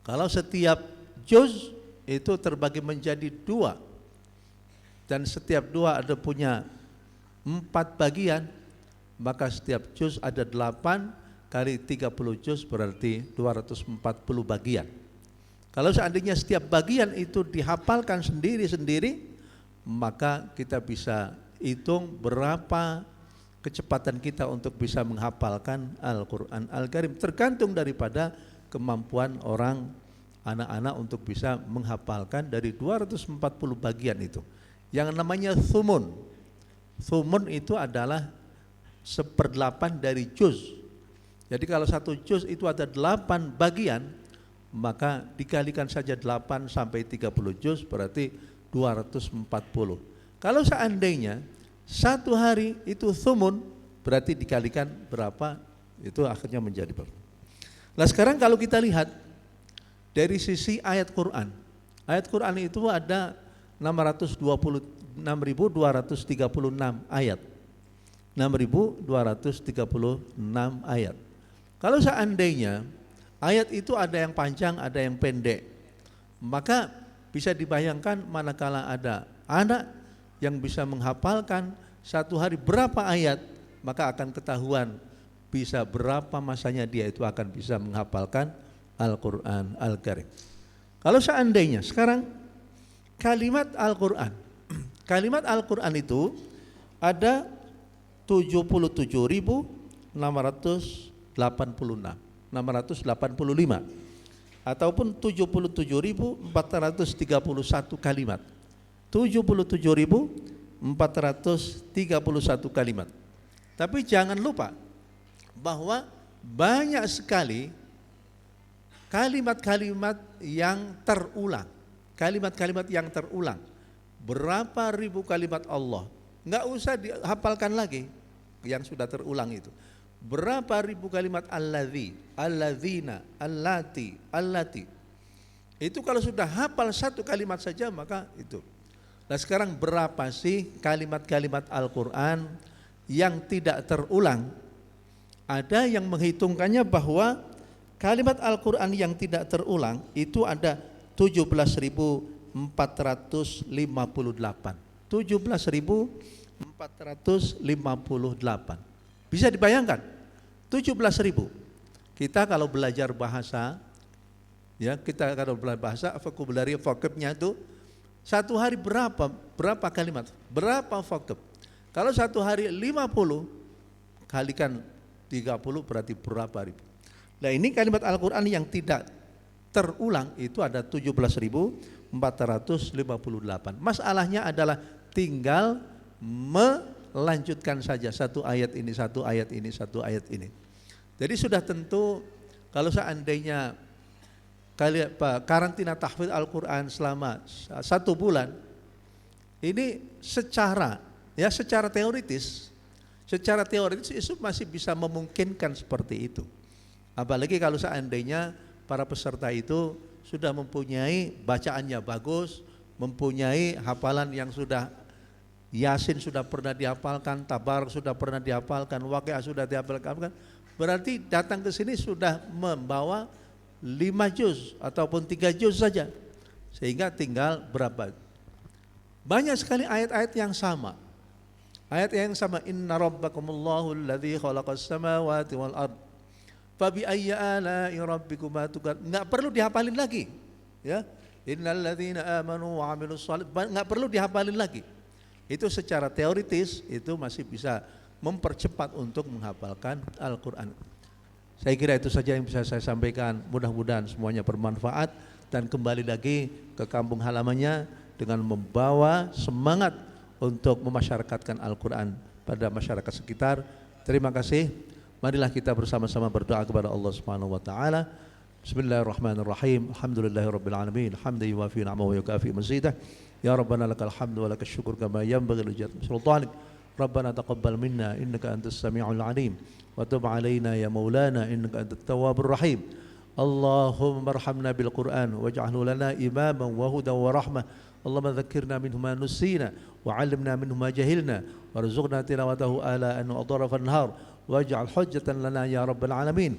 Kalau setiap juz itu terbagi menjadi 2, dan setiap 2 ada punya 4 bagian, maka setiap juz ada 8 kali 30 juz berarti 240 bagian. Kalau seandainya setiap bagian itu dihafalkan sendiri-sendiri, maka kita bisa hitung berapa kecepatan kita untuk bisa menghafalkan Al-Quran Al-Karim. Tergantung daripada kemampuan orang, anak-anak untuk bisa menghafalkan dari 240 bagian itu. Yang namanya thumun. Thumun itu adalah 1/8 dari juz. Jadi kalau 1 juz itu ada 8 bagian, maka dikalikan saja 8 sampai 30 juz berarti 240. Kalau seandainya 1 hari itu thumun, berarti dikalikan berapa, itu akhirnya menjadi berapa. Nah sekarang kalau kita lihat dari sisi ayat Quran. Ayat Quran itu ada 626.236 ayat. 6.236 ayat. Kalau seandainya ayat itu ada yang panjang, ada yang pendek, maka bisa dibayangkan manakala ada anak yang bisa menghafalkan 1 hari berapa ayat, maka akan ketahuan bisa berapa masanya dia itu akan bisa menghafalkan Al-Quran Al-Karim. Kalau seandainya sekarang kalimat Al-Quran, kalimat Al-Quran itu ada 77.685 ataupun 77.431 kalimat. 77.431 kalimat. Tapi jangan lupa bahwa banyak sekali kalimat-kalimat yang terulang. Kalimat-kalimat yang terulang. Berapa ribu kalimat Allah. Enggak usah dihafalkan lagi yang sudah terulang itu. Berapa ribu kalimat alladzi, alladzina, allati, allati. Itu kalau sudah hafal 1 kalimat saja maka itu. Nah sekarang berapa sih kalimat-kalimat Al-Quran yang tidak terulang? Ada yang menghitungkannya bahwa kalimat Al-Quran yang tidak terulang itu ada 17.458. 17.458. Bisa dibayangkan 17.000. Kita kalau belajar bahasa, ya kita kalau belajar bahasa, vocabulary vocabnya itu 1 hari berapa kalimat, berapa vocab. Kalau 1 hari 50 kalikan 30 berarti berapa ribu. Nah ini kalimat Al-Quran yang tidak terulang itu ada 17.458. Masalahnya adalah tinggal melanjutkan saja satu ayat ini, satu ayat ini, satu ayat ini. Jadi sudah tentu kalau seandainya karantina tahfidz Al-Quran selama 1 bulan, ini secara teoritis itu masih bisa memungkinkan seperti itu. Apalagi kalau seandainya para peserta itu sudah mempunyai bacaannya bagus, mempunyai hafalan yang sudah Yasin sudah pernah dihafalkan, Tabarak sudah pernah dihafalkan, Waqiah sudah dihafalkan, berarti datang ke sini sudah membawa 5 juz ataupun 3 juz saja. Sehingga tinggal berapa? Banyak sekali ayat-ayat yang sama. Ayat yang sama, inna rabbakumullahu alladzi khalaqas samawati wal ard fabi ayyi ala'i rabbikuma tukadzibun. Enggak perlu dihafalin lagi. Ya. Innal ladzina amanu wa 'amilus shalihat, enggak perlu dihafalin lagi. Itu secara teoritis itu masih bisa mempercepat untuk menghafalkan Al-Qur'an. Saya kira itu saja yang bisa saya sampaikan. Mudah-mudahan semuanya bermanfaat dan kembali lagi ke kampung halamannya dengan membawa semangat untuk memasyarakatkan Al-Quran pada masyarakat sekitar. Terima kasih. Marilah kita bersama-sama berdoa kepada Allah Subhanahu wa taala. Bismillahirrahmanirrahim. Alhamdulillahirabbil alamin. Hamdan yuwafi ni'amahu wa yukafi mazidah. Ya Rabbana lakal hamdu wa lakal syukur kama yanbaghi li jalali sultanik. Rabbana taqabbal minna innaka antas samiul alim wa tub alaina ya maulana innaka antat tawwabur rahim. Allahumma arhamna bil Qur'an waj'alhu lana imaman wa hudan wa rahmah. اللهم ذكرنا منه ما نسينا وعلمنا منه ما جهلنا وارزقنا تلاوته آلاء وأطراف النهار واجعل حجة لنا يا رب العالمين.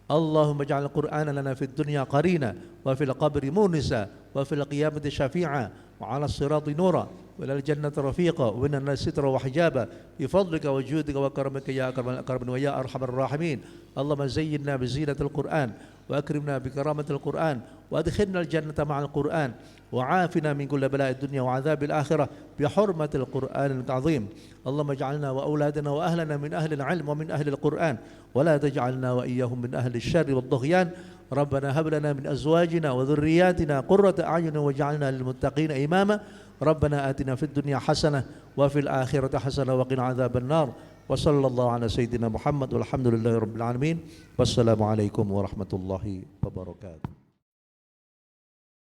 اللهم اجعل القرآن لنا في الدنيا قرينا وفي القبر مونسا وفي القيامة شفيعا وعلى الصراط نورا وإلى الجنة رفيقا ومن الناس سترا وحجابا بفضلك وجودك وكرمك يا أكرم الأكرمين ويا أرحم الراحمين. اللهم زينا بزينة القرآن وأكرمنا بكرامة القرآن وأدخلنا الجنة مع القرآن وعافنا من كل بلاء الدنيا وعذاب الآخرة بحرمة القرآن العظيم. اللهم اجعلنا وأولادنا وأهلنا من أهل العلم ومن أهل القرآن ولا تجعلنا وإياهم من أهل الشر والطغيان. ربنا هب لنا من أزواجنا وذرياتنا قرة أعين واجعلنا للمتقين إماما. ربنا آتنا في الدنيا حسنة وفي الآخرة حسنة وقنا عذاب النار. وصلى الله على سيدنا محمد والحمد لله رب العالمين. والسلام عليكم ورحمة الله وبركاته.